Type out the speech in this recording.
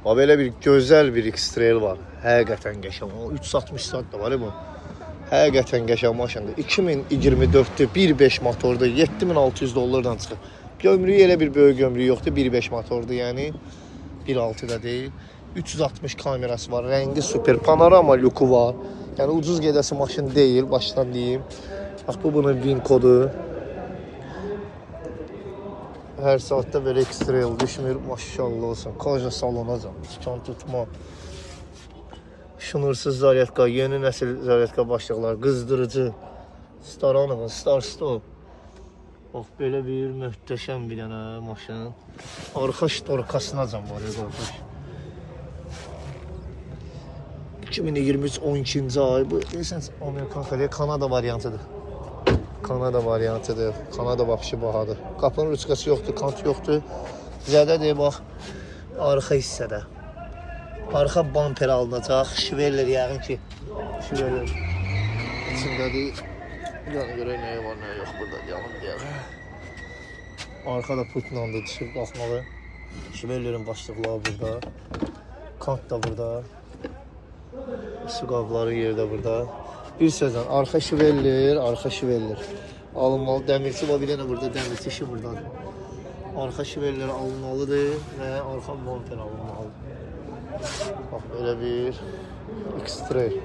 Ha, belə bir gözəl bir X-Trail var. Həqiqətən qəşəng. O 360 saat da var bu. Həqiqətən qəşəng maşındır. 2024-dür, 1.5 motordur, 7600 dollardan çıxır. Gömrüyü elə bir böyük gömrüyü yoxdur, 1.5 motordur, yəni 1.6 da deyil. 360 kamerası var, rəngi super, panorama luku var. Yəni ucuz gedəsi maşın deyil, başdan deyim. Bax, bu bunun VIN kodu. Hər saatda belə X-Trail düşmür, maşallah olsun. Koja salonacam, çıkan tutma. Şunursuz zaryatka, yeni nəsil zaryatka başlıqlar, qızdırıcı. Staranova, Star Stop. Bax, belə bir möhtəşəm bir dənə maşın. Arxa ştorkasınacam var ya, qardaş. 2023 12-ci ay. Bu, deyəsən, Amerikan xəliyə Kanada variantıdır. Kanada variantıdır. Kanada vapşı bahadır. Qapının rüçkası yoxdur, kant yoxdur. Zədədir, bax, arxa hissədə. Arxa bamper alınacaq. Şiveller yəqin ki, şiveller içindədir. Yəni görək nəyə var, nəyə yox burada, yanım deyək. Arkada putla da düşüb baxmalı. Şivellerin başlıqları burada. Kant da burada. Su qabları yerdə burada. Bir sözlə, arxa şiveller. Alınmalı, dəmirçi var, bir dənə burada dəmirçi işi buradadır. Arxa şiveller alınmalıdır və arxa bamper alınmalıdır. Bax, belə bir X-Trail.